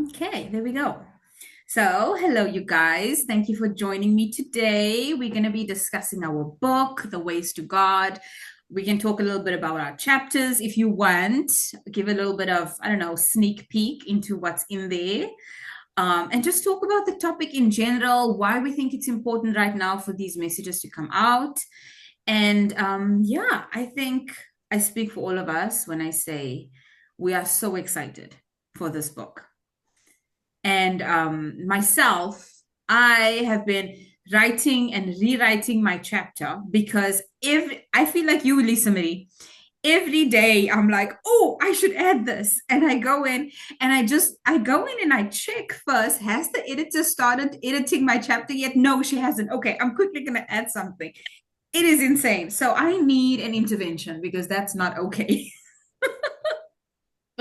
Okay, there we go. So, hello, you guys. Thank you for joining me today. We're going to be discussing our book, The Ways to God. We can talk a little bit about our chapters if you want, give a little bit of, I don't know, sneak peek into what's in there, and just talk about the topic in general, why we think it's important right now for these messages to come out. And yeah, I think I speak for all of us when I say we are so excited for this book. And myself, I have been writing and rewriting my chapter because if I feel like you, Lisa Marie, every day I'm like, oh, I should add this. And I go in and I go in and I check first, has the editor started editing my chapter yet? No, she hasn't. Okay, I'm quickly going to add something. It is insane. So I need an intervention because that's not okay.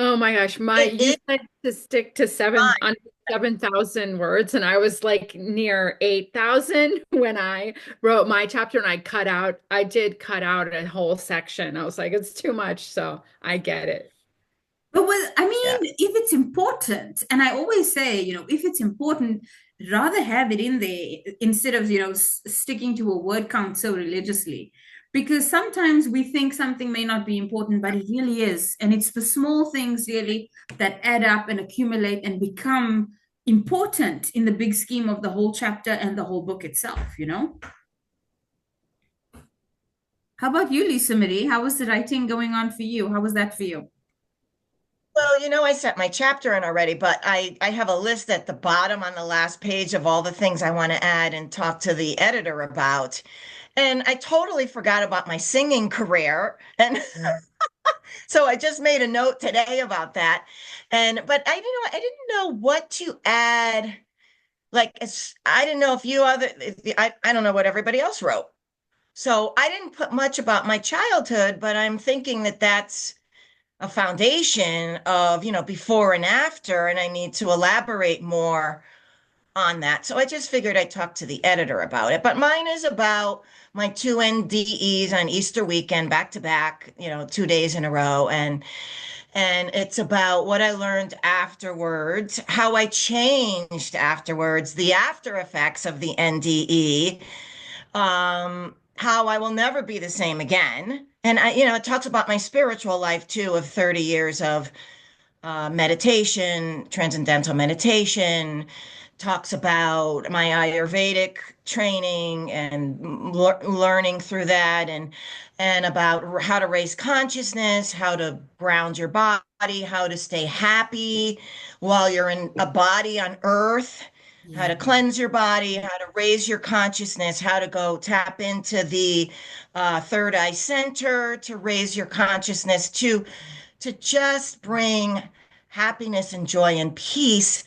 Oh my gosh, It you is said to stick to fun. under 7,000 words, and I was like near 8,000 when I wrote my chapter, and I did cut out a whole section. I was like, it's too much, so I get it. But with, I Yeah. mean, if it's important, and I always say, if it's important, rather have it in there instead of, sticking to a word count so religiously. Because sometimes we think something may not be important, but it really is. And it's the small things really that add up and accumulate and become important in the big scheme of the whole chapter and the whole book itself. How about you, Lisa Marie? How was the writing going on for you? How was that for you? Well, I sent my chapter in already, but I have a list at the bottom on the last page of all the things I want to add and talk to the editor about. And I totally forgot about my singing career. And so I just made a note today about that. But I didn't know what to add. I didn't know I don't know what everybody else wrote. So I didn't put much about my childhood, but I'm thinking that that's a foundation of, before and after, and I need to elaborate more on that. So I just figured I'd talk to the editor about it. But mine is about my two NDEs on Easter weekend, back to back, 2 days in a row. And it's about what I learned afterwards, how I changed afterwards, the after effects of the NDE, how I will never be the same again. And it talks about my spiritual life too, of 30 years of meditation, transcendental meditation, talks about my Ayurvedic training and learning through that, and about how to raise consciousness, how to ground your body, how to stay happy while you're in a body on earth, how Yeah. to cleanse your body, how to raise your consciousness, how to go tap into the third eye center to raise your consciousness, to just bring happiness and joy and peace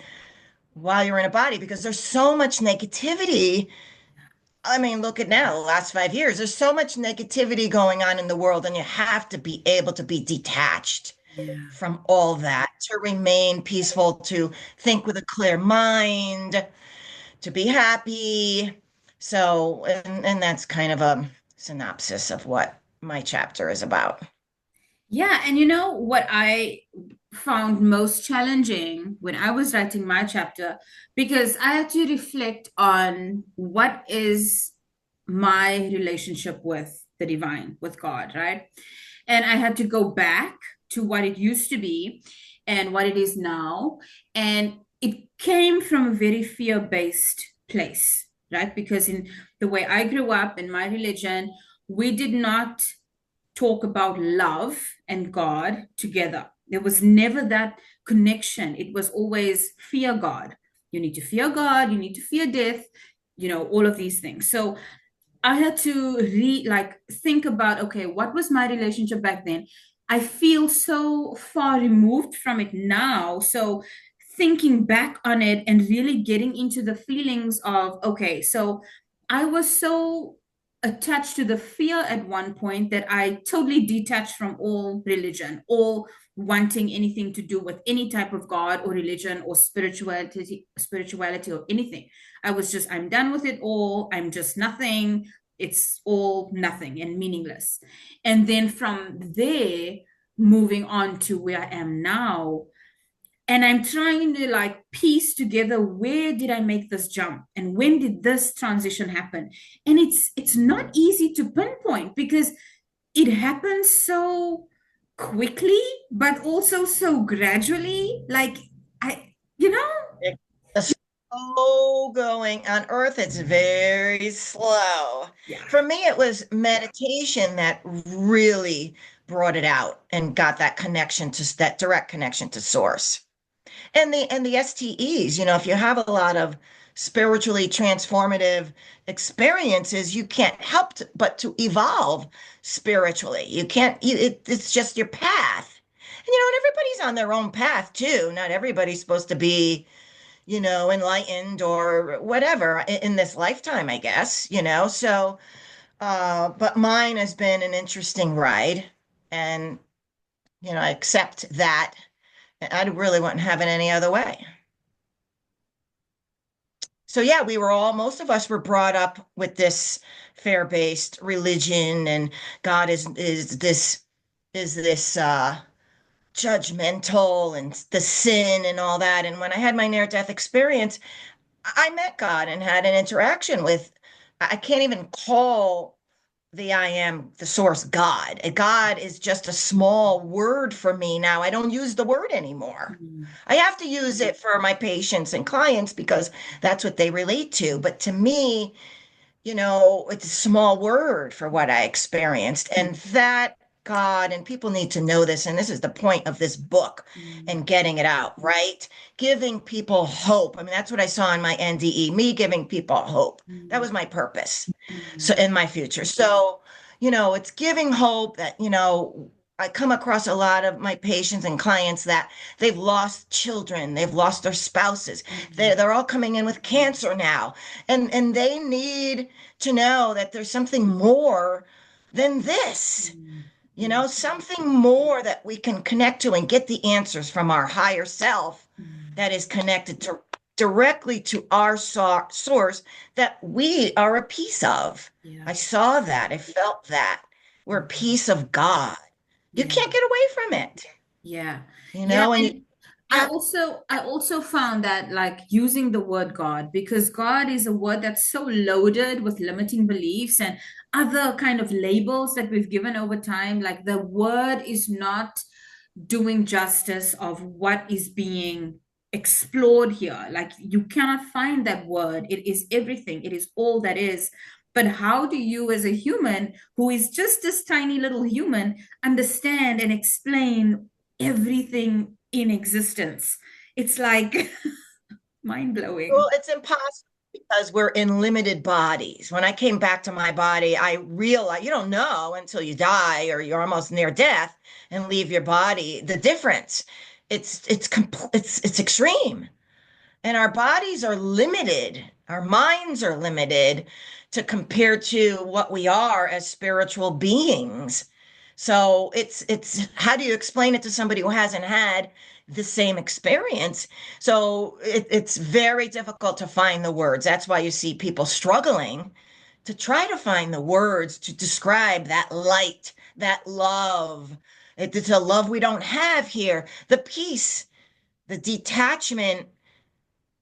while you're in a body, because there's so much negativity. I mean, look at now, the last 5 years, there's so much negativity going on in the world, and you have to be able to be detached Yeah. from all that to remain peaceful, to think with a clear mind, to be happy. So, and that's kind of a synopsis of what my chapter is about. Yeah, and what I found most challenging when I was writing my chapter, because I had to reflect on what is my relationship with the divine, with God, right? And I had to go back to what it used to be and what it is now. And it came from a very fear-based place, right? Because in the way I grew up in my religion, we did not talk about love and God together. There was never that connection. It was always fear God. You need to fear God, you need to fear death, all of these things. So I had to think about, okay, what was my relationship back then? I feel so far removed from it now. So thinking back on it and really getting into the feelings of, okay, so I was so attached to the fear at one point that I totally detached from all religion, all wanting anything to do with any type of God or religion or spirituality or anything. I was just, I'm done with it all. I'm just nothing. It's all nothing and meaningless. And then from there, moving on to where I am now, and I'm trying to like piece together, where did I make this jump and when did this transition happen? And it's not easy to pinpoint because it happens so quickly, but also so gradually. Like I. It- The slow going on earth, it's very slow. Yeah. For me, it was meditation that really brought it out and got that connection to that direct connection to source. And the STEs, if you have a lot of spiritually transformative experiences, you can't help but to evolve spiritually. You can't, it's just your path. And everybody's on their own path too. Not everybody's supposed to be, enlightened or whatever in this lifetime, I guess, So, but mine has been an interesting ride. And, I accept that. I really wouldn't have it any other way. So yeah, most of us were brought up with this fair-based religion, and God is this judgmental and the sin and all that. And when I had my near-death experience, I met God and had an interaction with, I can't even call the I am, the source, God. God is just a small word for me now. I don't use the word anymore. Mm, I have to use it for my patients and clients because that's what they relate to. But to me, it's a small word for what I experienced. And that God, and people need to know this, and this is the point of this book mm, and getting it out, right? Giving people hope. I mean, that's what I saw in my NDE, me giving people hope. That mm, was my purpose. So mm, in my future. So, it's giving hope that, I come across a lot of my patients and clients that they've lost children, they've lost their spouses. mm, They're all coming in with cancer now. And they need to know that there's something more than this, mm, mm, something more that we can connect to and get the answers from our higher self mm. that is connected to directly to our source that we are a piece of. Yeah. I saw that. I felt that. We're a Mhm. piece of God. You Yeah. can't get away from it, Yeah. Yeah. and you And I have, also I also found that like using the word God, because God is a word that's so loaded with limiting beliefs and other kind of labels that we've given over time. Like the word is not doing justice of what is being explored here. Like you cannot find that word. It is everything. It is all that is. But how do you, as a human who is just this tiny little human, understand and explain everything in existence? It's like mind well, blowing. it's impossible because we're in limited bodies. When I came back to my body, I realized you don't know until you die or you're almost near death and leave your body the difference. It's extreme. And our bodies are limited, our minds are limited to compare to what we are as spiritual beings. So it's how do you explain it to somebody who hasn't had the same experience? So it's very difficult to find the words. That's why you see people struggling to try to find the words to describe that light, that love. It's a love we don't have here, the peace, the detachment,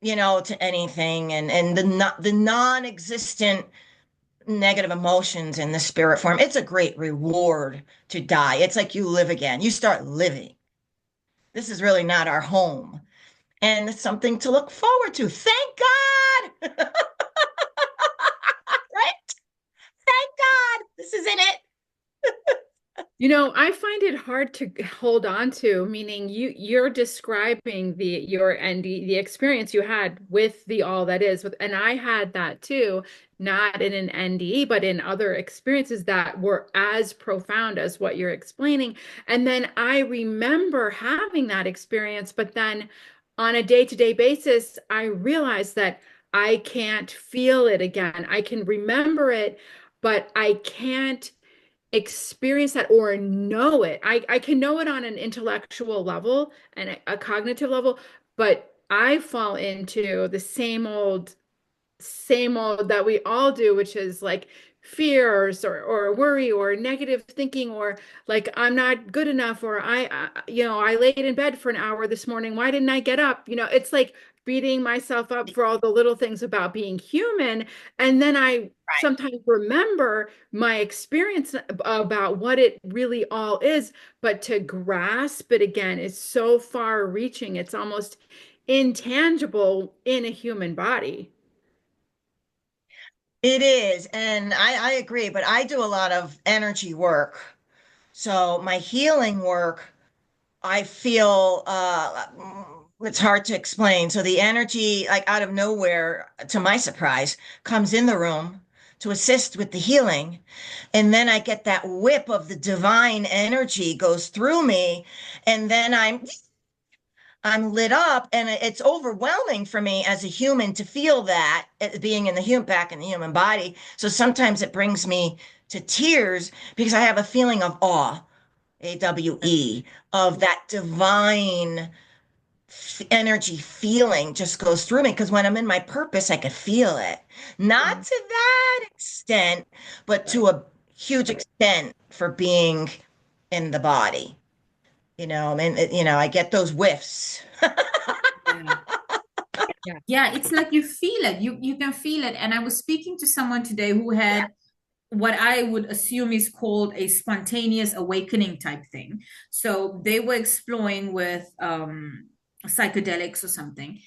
to anything, and the non-existent negative emotions in the spirit form. It's a great reward to die. It's like you live again. You start living. This is really not our home. And it's something to look forward to. Thank God. Right? Thank God. This isn't it. I find it hard to hold on to, meaning you're describing your ND, the experience you had with the all that is with, and I had that too, not in an NDE, but in other experiences that were as profound as what you're explaining. And then I remember having that experience, but then on a day-to-day basis, I realized that I can't feel it again. I can remember it, but I can't experience that or know it. I can know it on an intellectual level and a cognitive level, but I fall into the same old that we all do, which is like fears or worry or negative thinking, or like I'm not good enough, or I laid in bed for an hour this morning. Why didn't I get up? It's like beating myself up for all the little things about being human. And then I sometimes remember my experience about what it really all is, but to grasp it again is so far reaching. It's almost intangible in a human body. It is, and I agree, but I do a lot of energy work. So my healing work, I feel it's hard to explain. So the energy, like out of nowhere, to my surprise, comes in the room to assist with the healing. And then I get that whip of the divine energy goes through me, and then I'm lit up, and it's overwhelming for me as a human to feel that being in the human back in the human body. So sometimes it brings me to tears because I have a feeling of awe, AWE, of that divine energy feeling just goes through me. Because when I'm in my purpose, I could feel it. Not Yeah. to that extent, but to a huge extent for being in the body. I mean, I get those whiffs. Yeah. Yeah. Yeah, it's like you feel it. You can feel it. And I was speaking to someone today who Yeah. had what I would assume is called a spontaneous awakening type thing. So they were exploring with psychedelics or something,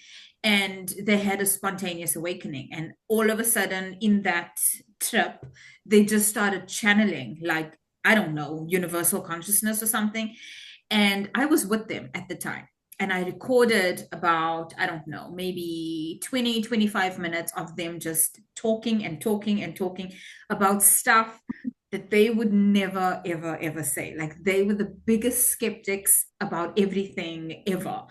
and they had a spontaneous awakening. And all of a sudden, in that trip, they just started channeling, like, I don't know, universal consciousness or something. And I was with them at the time. And I recorded about, I don't know, maybe 20, 25 minutes of them just talking and talking and talking about stuff that they would never, ever, ever say. Like they were the biggest skeptics about everything ever.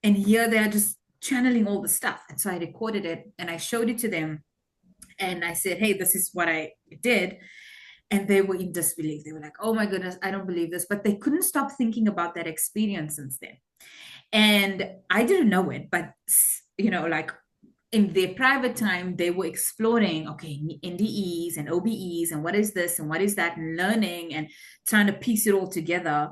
And here they're just channeling all the stuff. And so I recorded it and I showed it to them. And I said, hey, this is what I did. And they were in disbelief. They were like, oh my goodness, I don't believe this. But they couldn't stop thinking about that experience since then. And I didn't know it, but like in their private time, they were exploring, okay, NDEs and OBEs and what is this and what is that, and learning and trying to piece it all together.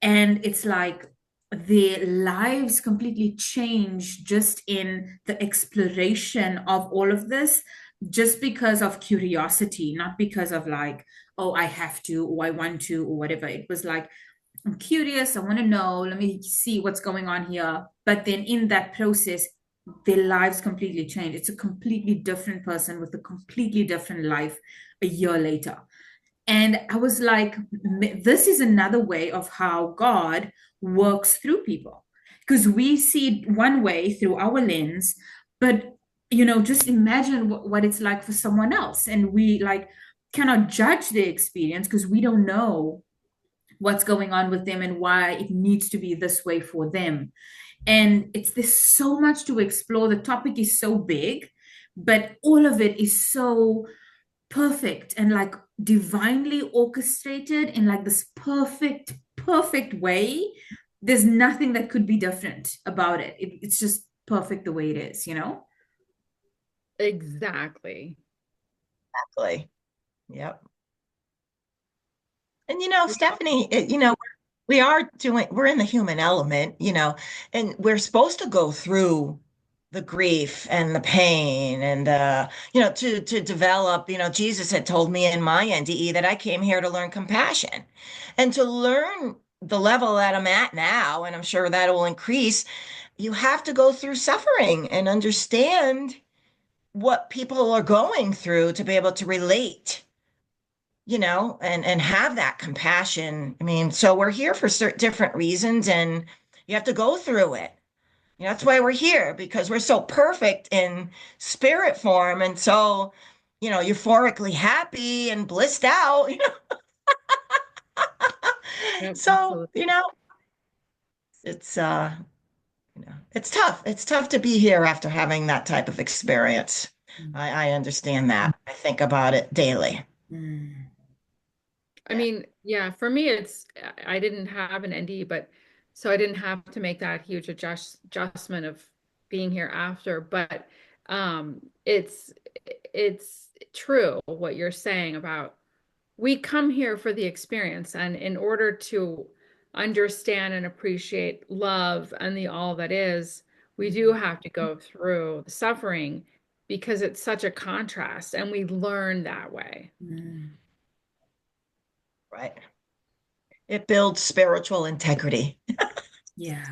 And it's like their lives completely changed just in the exploration of all of this, just because of curiosity, not because of like, oh, I have to, or I want to, or whatever. It was like, I'm curious, I want to know, let me see what's going on here. But then in that process, their lives completely change. It's a completely different person with a completely different life a year later. And I was like, this is another way of how God works through people. Because we see it one way through our lens, but just imagine what it's like for someone else. And we like cannot judge their experience because we don't know what's going on with them and why it needs to be this way for them. And there's so much to explore. The topic is so big, but all of it is so perfect and like divinely orchestrated in like this perfect way. There's nothing that could be different about it. It's just perfect the way it is. Exactly. Exactly. Yep. And Stephanie, we're in the human element, and we're supposed to go through the grief and the pain and to develop, Jesus had told me in my NDE that I came here to learn compassion and to learn the level that I'm at now, and I'm sure that will increase. You have to go through suffering and understand what people are going through to be able to relate, and have that compassion. I mean, so we're here for certain different reasons, and you have to go through it. That's why we're here, because we're so perfect in spirit form and so, euphorically happy and blissed out. Yep, So, absolutely. it's it's tough. It's tough to be here after having that type of experience. I understand that. I think about it daily. Mm. I Yeah. mean, yeah, for me, I didn't have an ND, but so I didn't have to make that huge adjustment of being here after. But it's it's true what you're saying about we come here for the experience, and in order to understand and appreciate love and the all that is, we do have to go through the suffering because it's such a contrast and we learn that way. Mm. Right. It builds spiritual integrity. Yeah.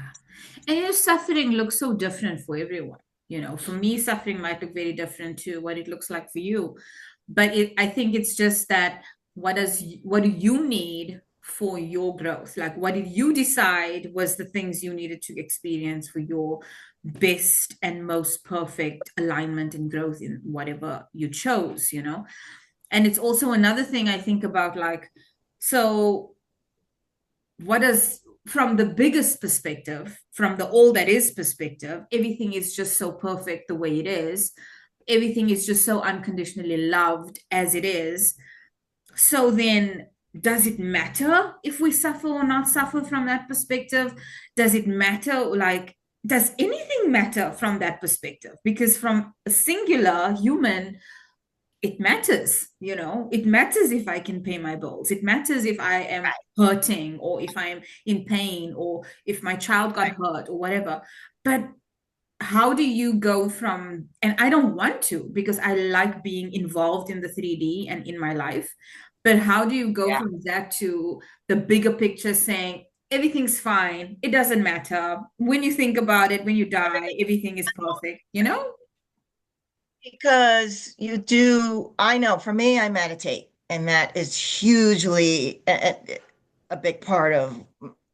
And your suffering looks so different for everyone. For me, suffering might look very different to what it looks like for you. But I think it's just that what do you need for your growth? Like, what did you decide was the things you needed to experience for your best and most perfect alignment and growth in whatever you chose? And it's also another thing I think about, like, so what does from the biggest perspective, from the all that is perspective, everything is just so perfect the way it is. Everything is just so unconditionally loved as it is. So then, does it matter if we suffer or not suffer from that perspective? Does it matter? Like, does anything matter from that perspective? Because from a singular human, it matters. It matters if I can pay my bills. It matters if I am hurting or if I'm in pain or if my child got hurt or whatever. But how do you go from, and I don't want to because I like being involved in the 3D and in my life, but how do you go Yeah. from that to the bigger picture saying everything's fine, it doesn't matter. When you think about it, when you die, everything is perfect? Because I know for me, I meditate, and that is hugely a big part of,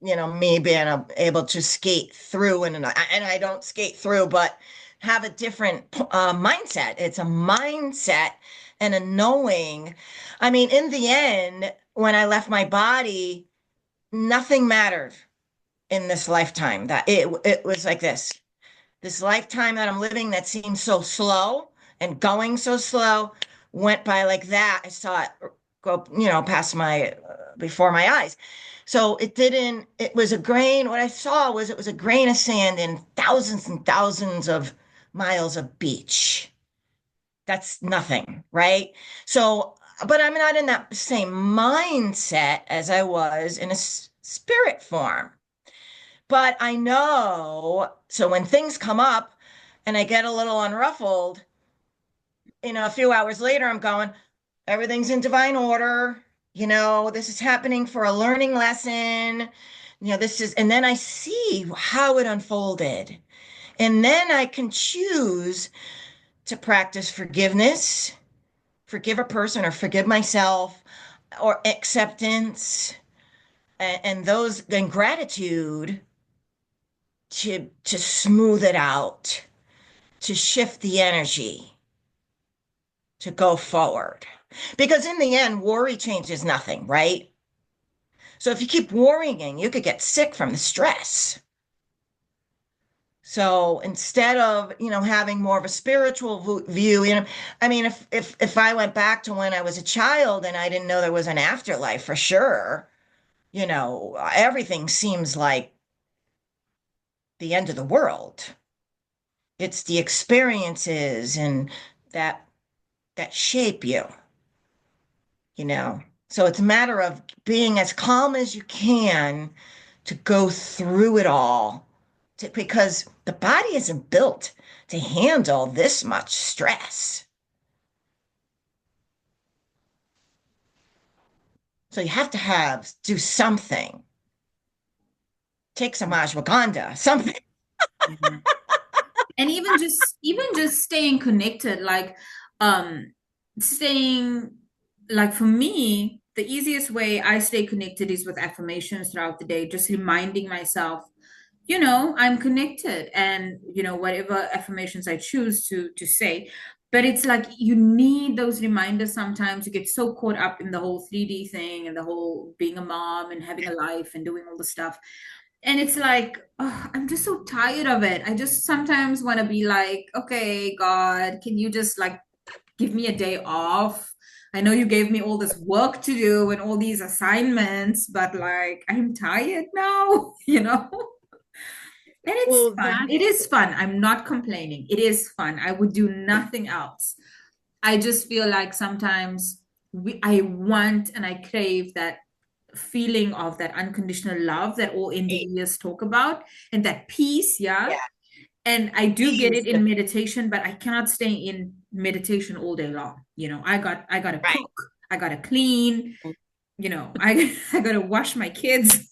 me being able to skate through. And I don't skate through, but have a different mindset. It's a mindset and a knowing. I mean, in the end, when I left my body, nothing mattered in this lifetime. That it was like this lifetime that I'm living that seems so slow and going so slow went by like that. I saw it go, past before my eyes. So it was a grain. What I saw was it was a grain of sand in thousands and thousands of miles of beach. That's nothing, right? So, but I'm not in that same mindset as I was in a spirit form. But I know, so when things come up and I get a little unruffled, a few hours later, I'm going, everything's in divine order. This is happening for a learning lesson. And then I see how it unfolded. And then I can choose to practice forgiveness, forgive a person or forgive myself, or acceptance and gratitude to smooth it out, to shift the energy, to go forward. Because in the end, worry changes nothing, right? So if you keep worrying, you could get sick from the stress. So instead of, having more of a spiritual view, I mean, if I went back to when I was a child and I didn't know there was an afterlife for sure, everything seems like the end of the world. It's the experiences and that that shape you. So it's a matter of being as calm as you can to go through it all because the body isn't built to handle this much stress. So you have to do something. Take some ashwagandha, something. Yeah. And even just staying connected, like staying like for me, the easiest way I stay connected is with affirmations throughout the day, just reminding myself, I'm connected, and whatever affirmations I choose to say. But it's like you need those reminders sometimes. You get so caught up in the whole 3D thing and the whole being a mom and having a life and doing all the stuff, and it's like, oh, I'm just so tired of it. I just sometimes want to be like, okay, God, can you just like give me a day off? I know you gave me all this work to do and all these assignments, but like I'm tired now, you know? And it's Well, fun. that It is fun. I'm not complaining. It is fun. I would do nothing else. I just feel like sometimes I want and I crave that feeling of that unconditional love that all NDEs talk about and that peace, yeah. Yeah, And I do get peace. it in meditation, but I cannot stay in meditation all day long. I gotta Right. cook, I gotta clean, I I gotta wash my kids.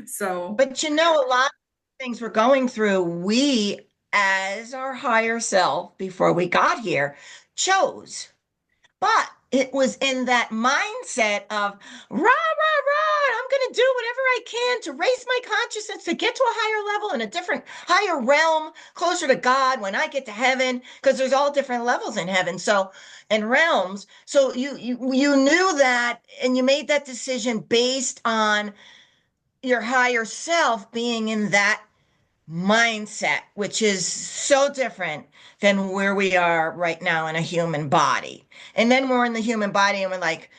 So But a lot of things we're going through, we, as our higher self, before we got here, chose. But it was in that mindset of rah, rah, rah, I'm going to do whatever I can to raise my consciousness to get to a higher level in a different, higher realm, closer to God when I get to heaven, because there's all different levels in heaven. So, and realms. So you knew that and you made that decision based on your higher self being in that mindset, which is so different than where we are right now in a human body. And then we're in the human body and we're like,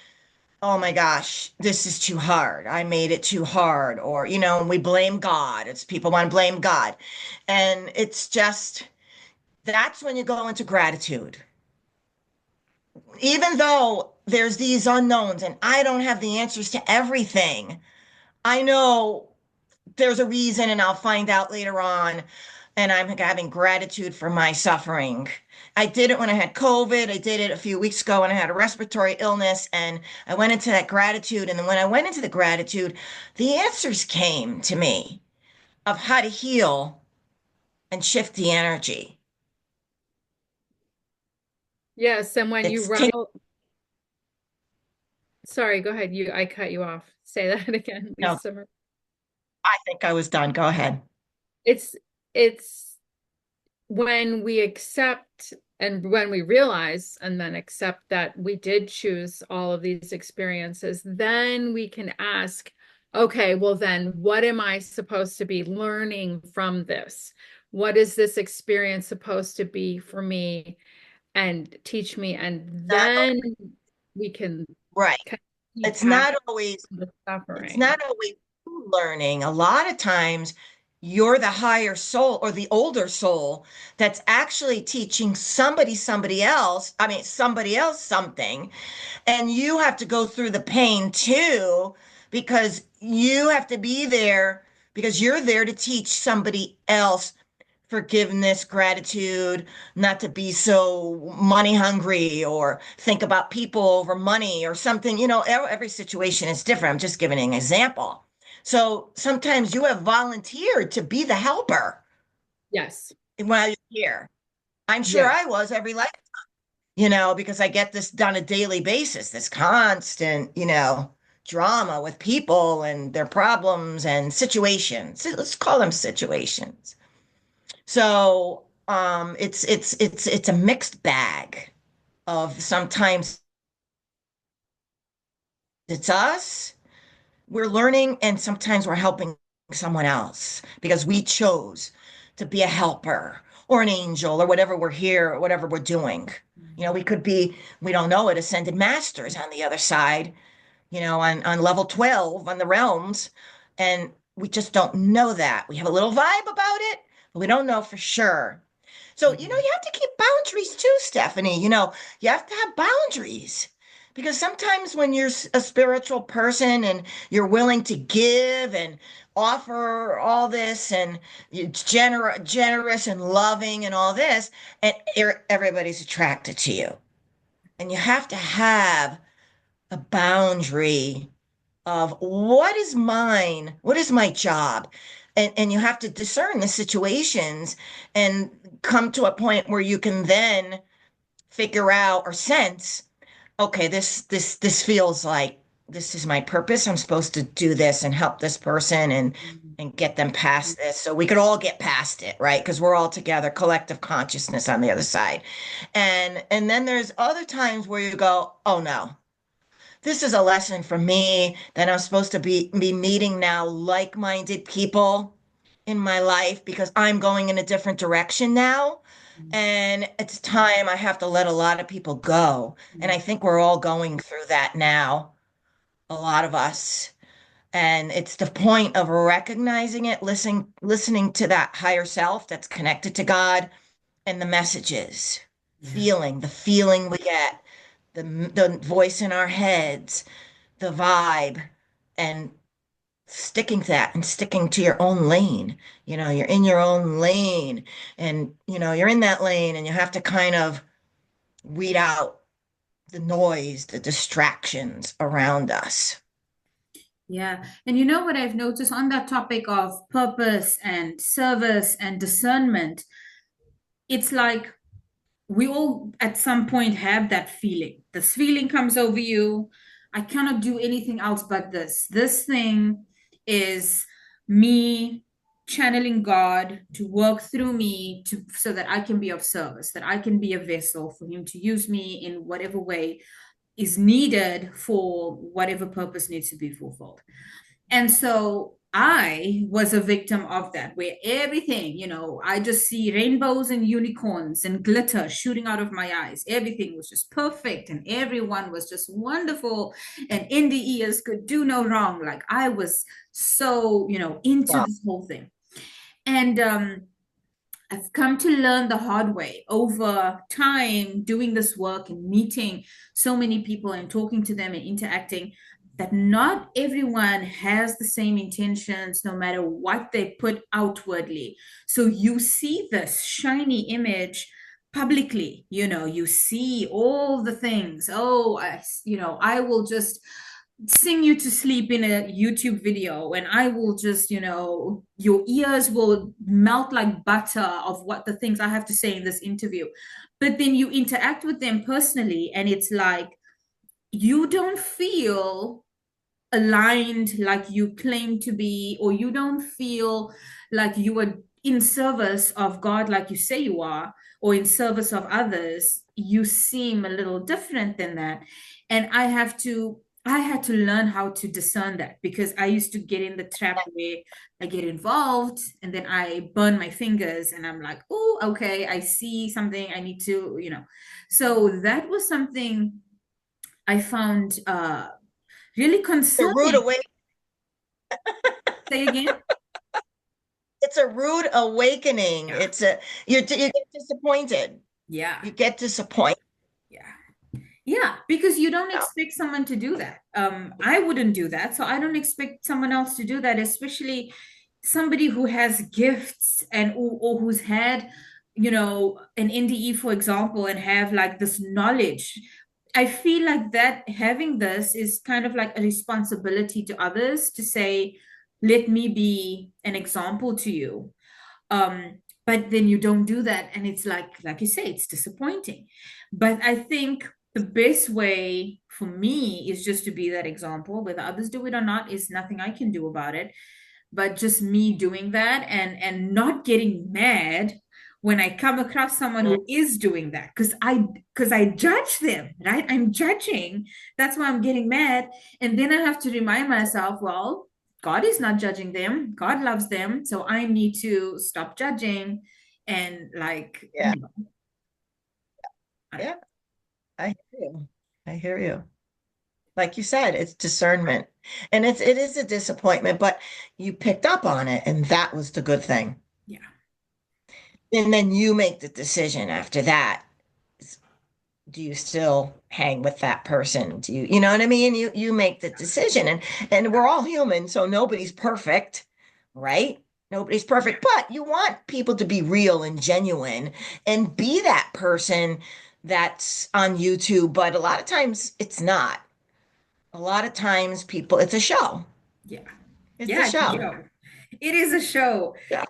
oh my gosh, this is too hard. I made it too hard. Or, and we blame God. It's people want to blame God. And it's just, that's when you go into gratitude. Even though there's these unknowns and I don't have the answers to everything, I know there's a reason and I'll find out later on. And I'm having gratitude for my suffering. I did it when I had COVID. I did it a few weeks ago when I had a respiratory illness. And I went into that gratitude. And then when I went into the gratitude, the answers came to me of how to heal and shift the energy. Yes, and when you It's taken, wrote, sorry, go ahead. I cut you off. Say that again, no, Lisa. I think I was done. Go ahead. It's it's when we accept and when we realize and then accept that we did choose all of these experiences, then we can ask, okay, well, then what am I supposed to be learning from this? What is this experience supposed to be for me and teach me? And Not then we can right. kind of It's detach not always from the it's suffering. not always learning. A lot of times you're the higher soul or the older soul that's actually teaching somebody else, I mean, somebody else something. And you have to go through the pain too, because you have to be there because you're there to teach somebody else forgiveness, gratitude, not to be so money hungry or think about people over money or something. Every situation is different. I'm just giving an example. So sometimes you have volunteered to be the helper Yes. while you're here. I'm sure Yes. I was every life, because I get this on a daily basis, this constant, drama with people and their problems and situations. Let's call them situations. So it's a mixed bag of sometimes it's us, we're learning, and sometimes we're helping someone else because we chose to be a helper or an angel or whatever we're here or whatever we're doing. We could be, we don't know it, ascended masters on the other side, on level 12 on the realms. And we just don't know that. We have a little vibe about it, but we don't know for sure. So, Mhm. you have to keep boundaries too, Stephanie. You have to have boundaries because sometimes when you're a spiritual person and you're willing to give and offer all this and you're generous and loving and all this, and everybody's attracted to you. And you have to have a boundary of what is mine, what is my job, and you have to discern the situations and come to a point where you can then figure out or sense, okay, this feels like this is my purpose. I'm supposed to do this and help this person and get them past this so we could all get past it, right? Because we're all together, collective consciousness on the other side. And then there's other times where you go, oh no, this is a lesson for me that I'm supposed to be meeting now like-minded people in my life because I'm going in a different direction now. And it's time I have to let a lot of people go. And I think we're all going through that now, a lot of us. And it's the point of recognizing it, listening to that higher self that's connected to God and the messages. Yeah. the feeling we get, the voice in our heads, the vibe, and sticking to that and sticking to your own lane. You're in your own lane and you're in that lane and you have to kind of weed out the noise, the distractions around us. Yeah. And you know what I've noticed on that topic of purpose and service and discernment? It's like we all at some point have that feeling. This feeling comes over you. I cannot do anything else but this. This thing is me channeling God to work through me to so that I can be of service, that I can be a vessel for him to use me in whatever way is needed for whatever purpose needs to be fulfilled. And so I was a victim of that, where everything, I just see rainbows and unicorns and glitter shooting out of my eyes. Everything was just perfect and everyone was just wonderful. And indie ears could do no wrong. Like I was so, into Wow. this whole thing. And I've come to learn the hard way over time doing this work and meeting so many people and talking to them and interacting that not everyone has the same intentions no matter what they put outwardly. So you see this shiny image publicly, you see all the things. Oh, I will just sing you to sleep in a YouTube video and I will just, your ears will melt like butter of what the things I have to say in this interview. But then you interact with them personally and it's like you don't feel aligned like you claim to be, or you don't feel like you are in service of God like you say you are, or in service of others. You seem a little different than that. And I had to learn how to discern that because I used to get in the trap where I get involved and then I burn my fingers and I'm like, oh, okay, I see something I need to, So that was something I found really A rude concerning. awakening. Say again? It's a rude awakening. Yeah. You get disappointed. Yeah. You get disappointed. Yeah. Yeah, because you don't Yeah. expect someone to do that. I wouldn't do that. So I don't expect someone else to do that, especially somebody who has gifts and or who's had, an NDE, for example, and have like this knowledge. I feel like that having this is kind of like a responsibility to others to say, let me be an example to you. But then you don't do that and it's like you say, it's disappointing. But I think the best way for me is just to be that example. Whether others do it or not is nothing I can do about it, but just me doing that and not getting mad when I come across someone Mm. who is doing that because I judge them, right? I'm judging. That's why I'm getting mad. And then I have to remind myself, well, God is not judging them. God loves them. So I need to stop judging and like, Yeah. I- Yeah. I hear you. I hear you. Like you said, it's discernment. And it is a disappointment, but you picked up on it, and that was the good thing. yeah, And then you make the decision after that. Do you still hang with that person? You know what I mean? You make the decision, and we're all human, so nobody's perfect, right? Nobody's perfect, but you want people to be real and genuine and be that person that's on YouTube, but a lot of times it's not. A lot of times people, it's a show. yeah. It's a Yeah, it's a show. show. It is a show. Yeah.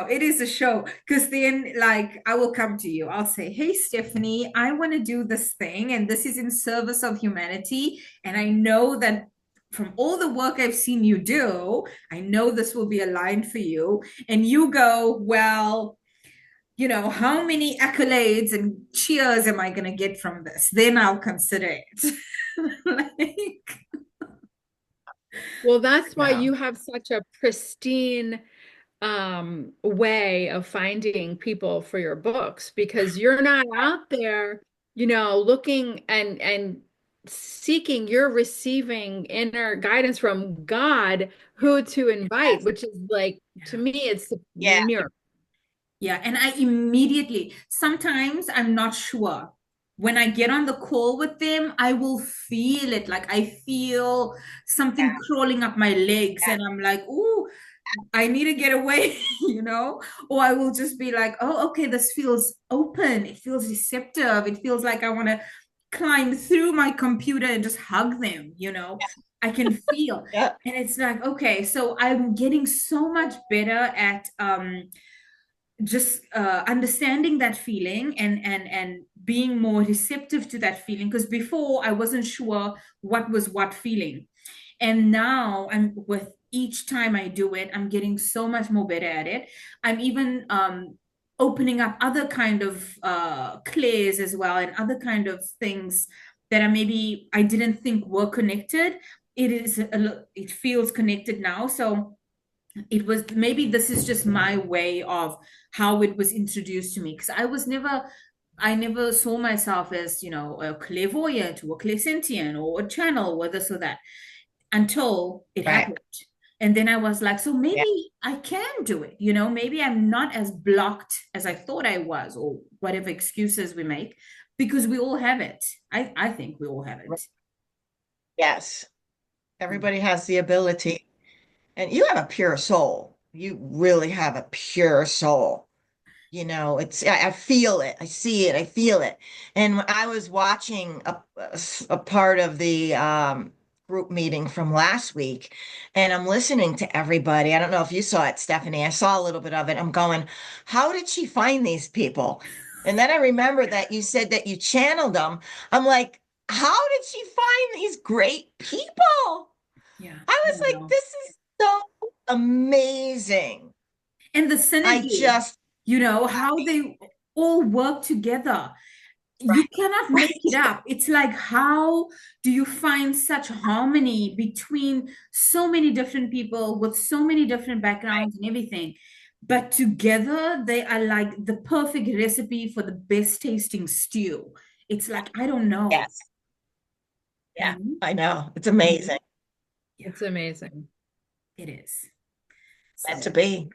It is a show. Because then, like, I will come to you. I'll say, hey, Stephanie, I want to do this thing, and this is in service of humanity. And I know that from all the work I've seen you do, I know this will be aligned for you. And you go, well, how many accolades and cheers am I going to get from this? Then I'll consider it. Like, Well, that's why Yeah. you have such a pristine way of finding people for your books because you're not out there, looking and seeking, you're receiving inner guidance from God who to invite, Yes. which is like to me it's a Yeah. miracle. Yeah, and I immediately, sometimes I'm not sure. When I get on the call with them, I will feel it. Like I feel something crawling up my legs, and I'm like, "Ooh, I need to get away," you know? Or I will just be like, "Oh, okay, this feels open. It feels receptive. It feels like I want to climb through my computer and just hug them, you know? I can feel." Yeah. And it's like, okay, so I'm getting so much better at just understanding that feeling and being more receptive to that feeling, because before I wasn't sure what was what feeling, and now I'm with each time I do it, I'm getting so much more better at it. I'm even opening up other kind of clays as well, and other kind of things that I maybe I didn't think were connected. It feels connected now. So it was, maybe this is just my way of how it was introduced to me, because I never saw myself as, you know, a clairvoyant or a clairsentient or a channel or this or that until it Right. happened. And then I was like, so Yeah. maybe I can do it, you know, maybe I'm not as blocked as I thought I was, or whatever excuses we make, because we all have it. I think we all have it. Yes. Everybody has the ability. And you have a pure soul. You really have a pure soul. You know, I feel it. I see it. I feel it. And I was watching a part of the group meeting from last week, and I'm listening to everybody. I don't know if you saw it, Stephanie. I saw a little bit of it. I'm going, how did she find these people? And then I remember that you said that you channeled them. I'm like, how did she find these great people? Yeah, I I was don't like, know. this is so amazing. And the I synergy, just, you know, how they all work together. You right, cannot make it right. up. It's like, how do you find such harmony between so many different people with so many different backgrounds and everything? But together, they are like the perfect recipe for the best tasting stew. It's like, I don't know. Yes. You Yeah, know? I know. It's amazing. Yeah, It's amazing. it is. Meant So. to be.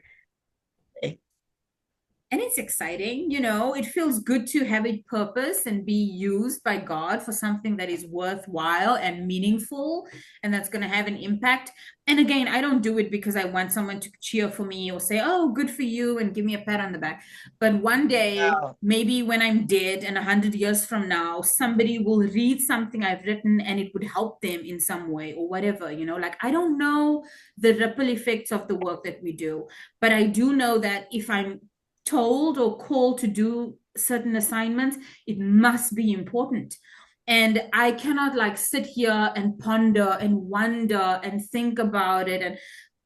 And it's exciting, you know, it feels good to have a purpose and be used by God for something that is worthwhile and meaningful and that's going to have an impact. And again, I don't do it because I want someone to cheer for me or say, "Oh, good for you," and give me a pat on the back. But one day, No. maybe when I'm dead and 100 years from now, somebody will read something I've written and it would help them in some way or whatever, you know, like I don't know the ripple effects of the work that we do, but I do know that if I'm told or called to do certain assignments, it must be important. And I cannot like sit here and ponder and wonder and think about it. And,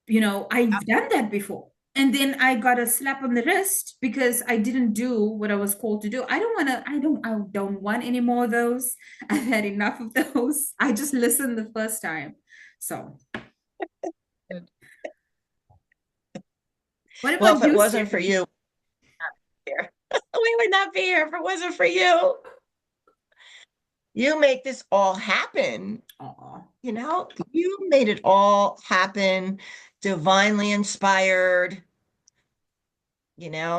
you know, I've done that before. And then I got a slap on the wrist because I didn't do what I was called to do. I don't want any more of those. I've had enough of those. I just listened the first time. So, Good. what Well, about if it you, wasn't for Stephanie? you, here, we would not be here if it wasn't for you. You make this all happen. Aw. You know, you made it all happen, divinely inspired,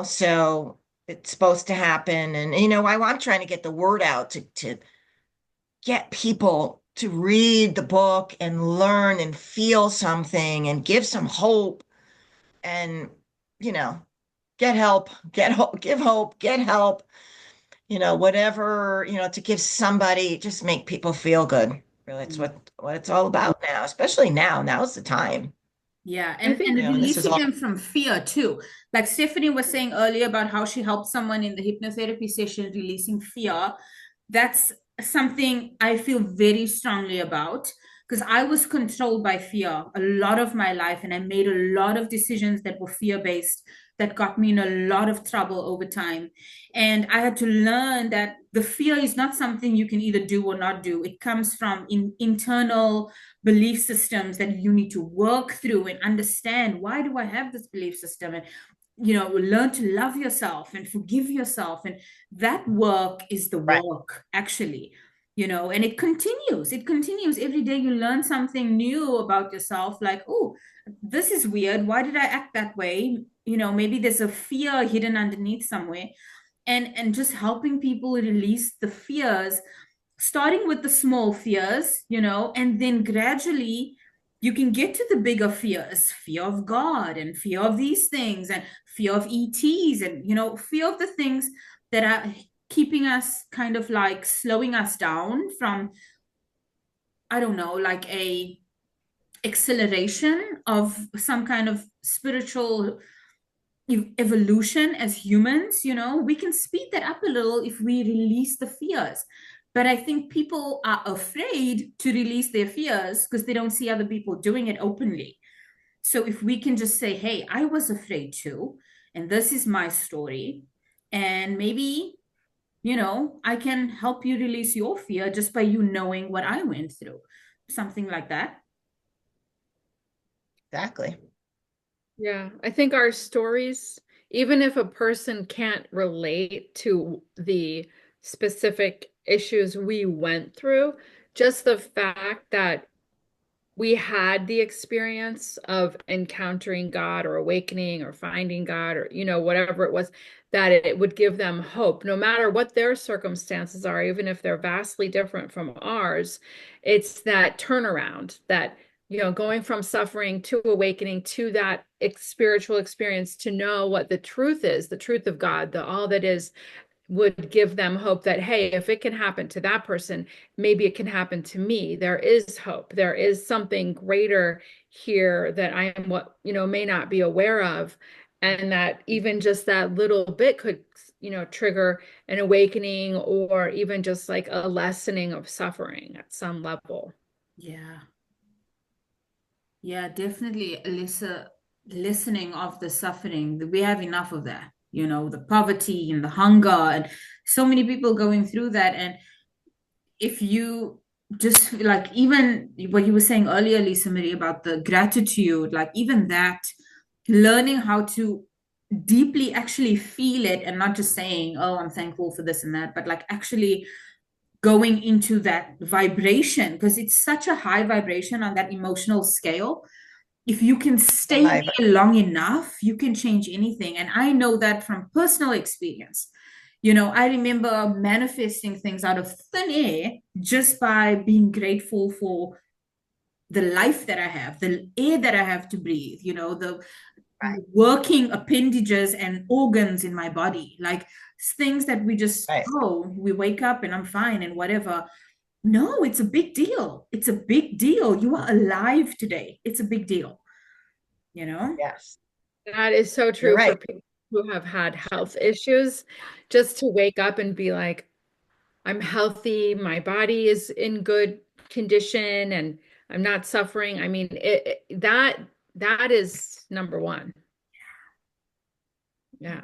so it's supposed to happen. And, I'm trying to get the word out to get people to read the book and learn and feel something and give some hope and, you know, get help, get hope, give hope, get help, whatever, to give somebody, just make people feel good. Really, it's what it's all about now, especially now. Now's the time, Yeah, I and think and this is releasing all them from fear too. Like Stephanie was saying earlier about how she helped someone in the hypnotherapy session releasing fear. That's something I feel very strongly about because I was controlled by fear a lot of my life, and I made a lot of decisions that were fear-based that got me in a lot of trouble over time. And I had to learn that the fear is not something you can either do or not do. It comes from internal belief systems that you need to work through and understand, why do I have this belief system, and learn to love yourself and forgive yourself. And that work is the right. work, actually. And it continues every day. You learn something new about yourself, like, oh, this is weird, why did I act that way? Maybe there's a fear hidden underneath somewhere, and just helping people release the fears, starting with the small fears, and then gradually you can get to the bigger fears, fear of God and fear of these things and fear of ETs, and fear of the things that are keeping us, kind of like slowing us down from, I don't know, like a acceleration of some kind of spiritual evolution as humans. We can speed that up a little if we release the fears. But I think people are afraid to release their fears because they don't see other people doing it openly. So if we can just say, hey, I was afraid too, and this is my story, and maybe, I can help you release your fear just by you knowing what I went through, something like that. Exactly. Yeah, I think our stories, even if a person can't relate to the specific issues we went through, just the fact that we had the experience of encountering God or awakening or finding God or, whatever it was, that it would give them hope, no matter what their circumstances are, even if they're vastly different from ours. It's that turnaround that, going from suffering to awakening to that spiritual experience, to know what the truth is, the truth of God, the all that is, would give them hope that, hey, if it can happen to that person, maybe it can happen to me. There is hope. There is something greater here that I am, what, may not be aware of. And that even just that little bit could, trigger an awakening, or even just like a lessening of suffering at some level. Yeah. Yeah, definitely, Alyssa, listening of the suffering. We have enough of that, the poverty and the hunger, and so many people going through that. And if you just, like, even what you were saying earlier, Lisa Marie, about the gratitude, like even that, learning how to deeply actually feel it, and not just saying, oh, I'm thankful for this and that, but like actually going into that vibration, because it's such a high vibration on that emotional scale. If you can stay Alive. there long enough, you can change anything. And I know that from personal experience. I remember manifesting things out of thin air just by being grateful for the life that I have, the air that I have to breathe, the Right. working appendages and organs in my body, like things that we just, Right. oh, we wake up and I'm fine and whatever. No, it's a big deal. It's a big deal. You are alive today. It's a big deal, you know? Yes. That is so You're true for right. people who have had health issues. Just to wake up and be like, I'm healthy, my body is in good condition, and I'm not suffering. I mean, that is number one. Yeah.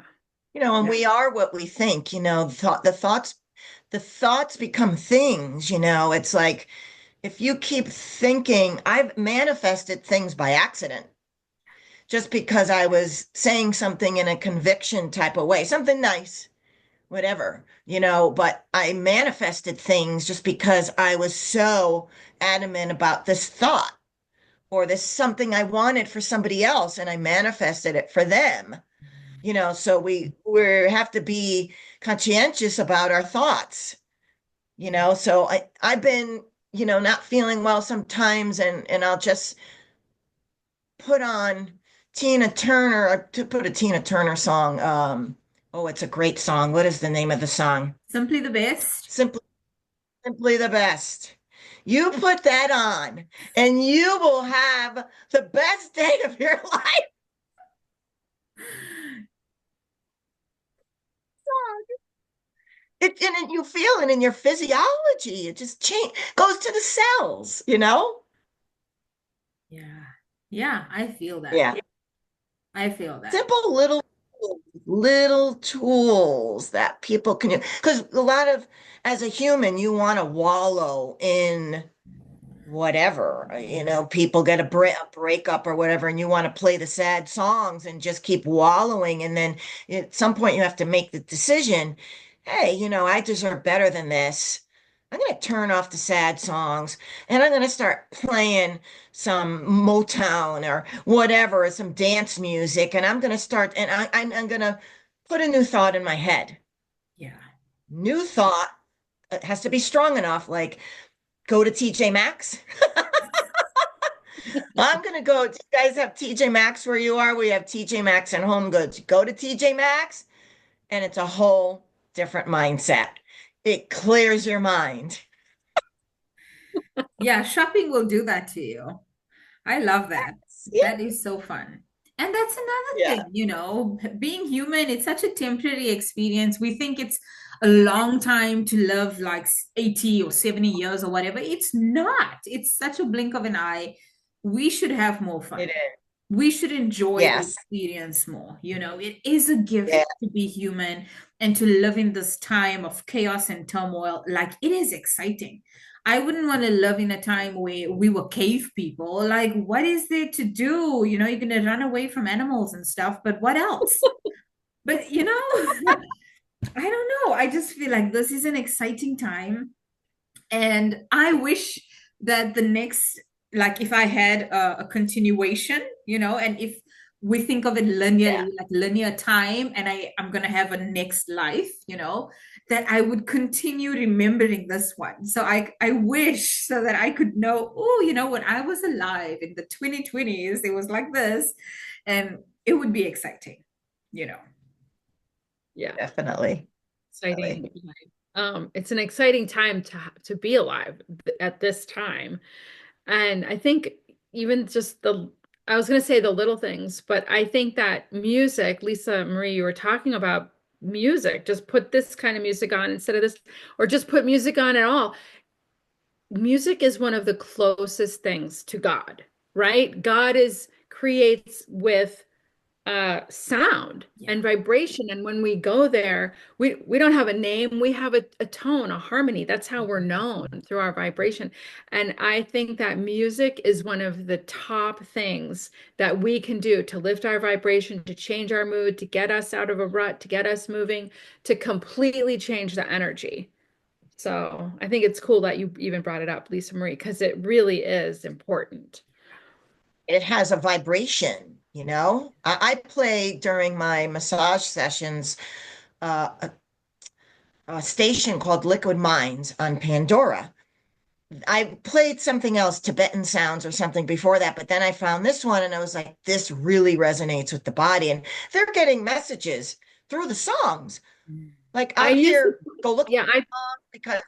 And Yeah. we are what we think, the thoughts become things, it's like if you keep thinking, I've manifested things by accident just because I was saying something in a conviction type of way, something nice, whatever, but I manifested things just because I was so adamant about this thought or this something I wanted for somebody else and I manifested it for them. So we have to be conscientious about our thoughts. So I've been not feeling well sometimes, and I'll just put on Tina Turner, to put a Tina Turner song. Oh, it's a great song. What is the name of the song? Simply the best. Simply the best. You put that on and you will have the best day of your life. And you feel it in your physiology. It just goes to the cells. Yeah. Yeah, I feel that. Yeah. I feel that. Simple little tools that people can use. Because a lot of, as a human, you want to wallow in whatever. People get a breakup or whatever, and you want to play the sad songs and just keep wallowing. And then at some point, you have to make the decision, hey, I deserve better than this. I'm going to turn off the sad songs and I'm going to start playing some Motown or whatever, some dance music. And I'm going to start and I'm going to put a new thought in my head. Yeah. New thought. It has to be strong enough, like go to TJ Maxx. I'm going to go. Do you guys have TJ Maxx where you are? We have TJ Maxx and Home Goods. Go to TJ Maxx and it's a whole different mindset. It clears your mind. Yeah, shopping will do that to you. I love that. Yeah. That is so fun. And that's another Yeah. thing, being human, it's such a temporary experience. We think it's a long time to live, like 80 or 70 years or whatever. It's not. It's such a blink of an eye. We should have more It fun. is. We should enjoy the Yes. experience more. It is a gift Yeah. to be human and to live in this time of chaos and turmoil. Like, it is exciting. I wouldn't want to live in a time where we were cave people. Like, what is there to do? You're going to run away from animals and stuff, but what else? But, I don't know. I just feel like this is an exciting time. And I wish that the next, like if I had a continuation, and if we think of it Yeah. linearly, like linear time, and I'm going to have a next life, that I would continue remembering this one. So I wish so that I could know, oh, when I was alive in the 2020s, it was like this, and it would be exciting, you know. Yeah. Definitely. Exciting. Definitely. It's an exciting time to be alive at this time. And I think even just I was going to say the little things, but I think that music, Lisa Marie, you were talking about music, just put this kind of music on instead of this, or just put music on at all. Music is one of the closest things to God, right? God is creates with sound Yeah. and vibration. And when we go there, we don't have a name, we have a tone, a harmony. That's how we're known through our vibration. And I think that music is one of the top things that we can do to lift our vibration, to change our mood, to get us out of a rut, to get us moving, to completely change the energy. So I think it's cool that you even brought it up, Lisa Marie, because it really is important. It has a vibration, you know? I play during my massage sessions a station called Liquid Minds on Pandora. I played something else, Tibetan sounds or something before that, but then I found this one and I was like, this really resonates with the body. And they're getting messages through the songs. Like I I'll used to, hear, go look at yeah, I the song because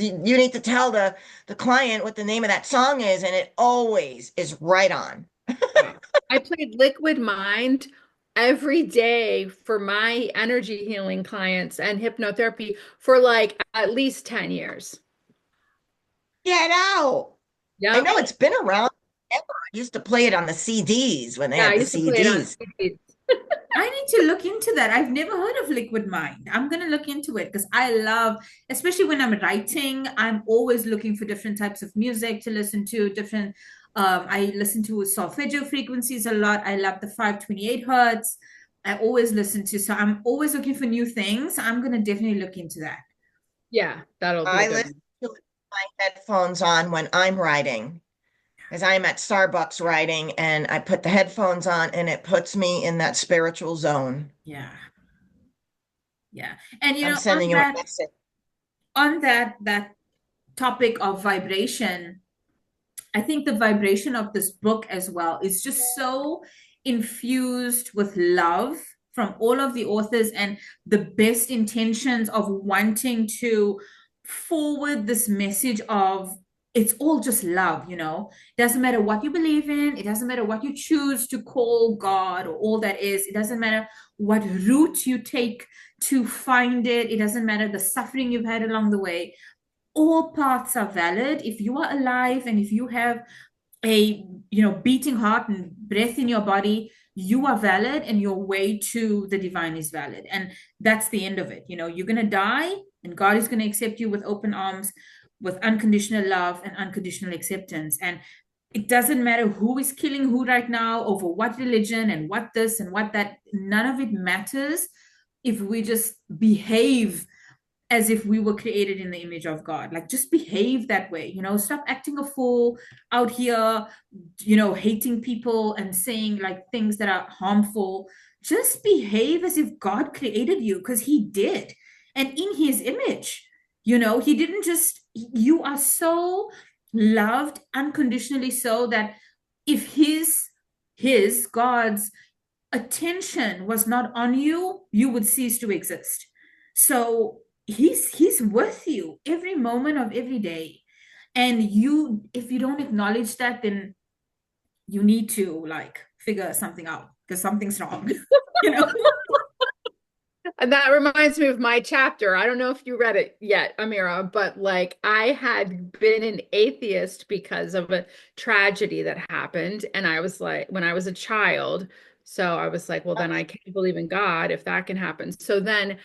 you need to tell the client what the name of that song is, and it always is right on. Yeah. I played Liquid Mind every day for my energy healing clients and hypnotherapy for like at least 10 years. Get out. I Yep. know it's been around forever. I used to play it on the CDs when they Yeah, I had the used to play it on CDs. CD. I need to look into that. I've never heard of Liquid Mind. I'm going to look into it because I love, especially when I'm writing, I'm always looking for different types of music to listen to, different. I listen to solfeggio frequencies a lot. I love the 528 hertz. I always listen to, so I'm always looking for new things. I'm going to definitely look into that. Yeah, that'll be a I good listen one. to it with my headphones on when I'm writing, as I'm at Starbucks writing, and I put the headphones on and it puts me in that spiritual zone. Yeah. Yeah. And I'm on sending you a that, message. that topic of vibration, I think the vibration of this book as well is just so infused with love from all of the authors and the best intentions of wanting to forward this message of it's all just love, It doesn't matter what you believe in, it doesn't matter what you choose to call God or all that is, it doesn't matter what route you take to find it, it doesn't matter the suffering you've had along the way, all paths are valid. If you are alive and if you have a beating heart and breath in your body, you are valid and your way to the divine is valid, and that's the end of it. You're going to die and God is going to accept you with open arms, with unconditional love and unconditional acceptance. And it doesn't matter who is killing who right now over what religion and what this and what that, none of it matters if we just behave as if we were created in the image of God. Like, just behave that way, stop acting a fool out here, hating people and saying like things that are harmful. Just behave as if God created you, because He did. And in His image, He didn't just, you are so loved unconditionally, so that if God's attention was not on you, you would cease to exist. So he's with you every moment of every day. And if you don't acknowledge that, then you need to like figure something out, because something's wrong. you know And that reminds me of my chapter. I don't know if you read it yet, Ameera, but like I had been an atheist because of a tragedy that happened. And I was like, when I was a child, so I was like, well, then I can't believe in God if that can happen. So then,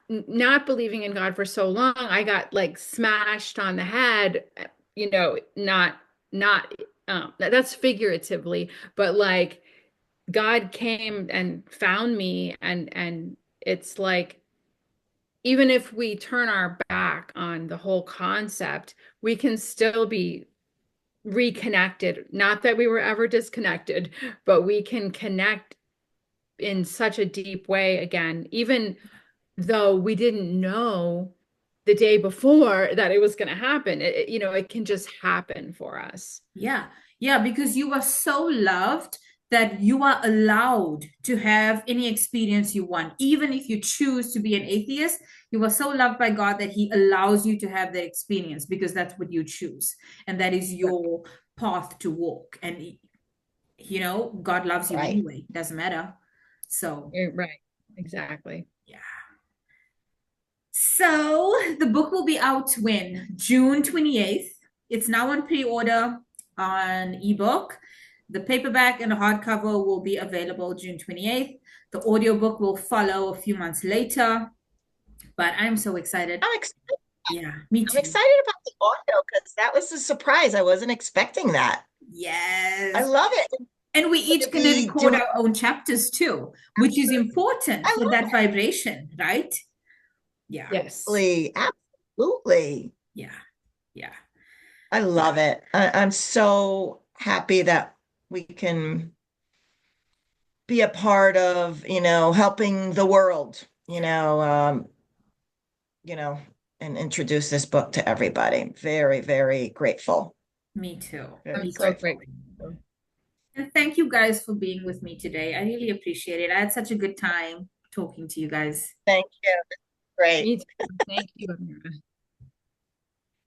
not believing in God for so long, I got like smashed on the head, not, that's figuratively, but like, God came and found me, and it's like even if we turn our back on the whole concept, we can still be reconnected. Not that we were ever disconnected, but we can connect in such a deep way again, even though we didn't know the day before that it was going to happen. It can just happen for us. Yeah. Yeah, because you are so loved that you are allowed to have any experience you want. Even if you choose to be an atheist, you are so loved by God that He allows you to have that experience, because that's what you choose. And that is your path to walk. And, God loves you Right. anyway. Doesn't matter. So, You're right. Exactly. yeah. So the book will be out when? June 28th. It's now on pre-order on ebook. The paperback and the hardcover will be available June 28th. The audiobook will follow a few months later. But I'm so excited. I'm excited. Yeah, me I'm too. excited about the audio because that was a surprise. I wasn't expecting that. I Yes. love it. And we Would each it gonna be record doing our own chapters too, which is important I for love that vibration, right? Yeah, Yes. it. Absolutely. yeah, yeah. I love it. I'm so happy that we can be a part of, helping the world, you know, and introduce this book to everybody. Very, very grateful. Me too. I'm Very Me so too. grateful. grateful. And thank you guys for being with me today. I really appreciate it. I had such a good time talking to you guys. Thank you. Great. Me too. Thank you, Amira.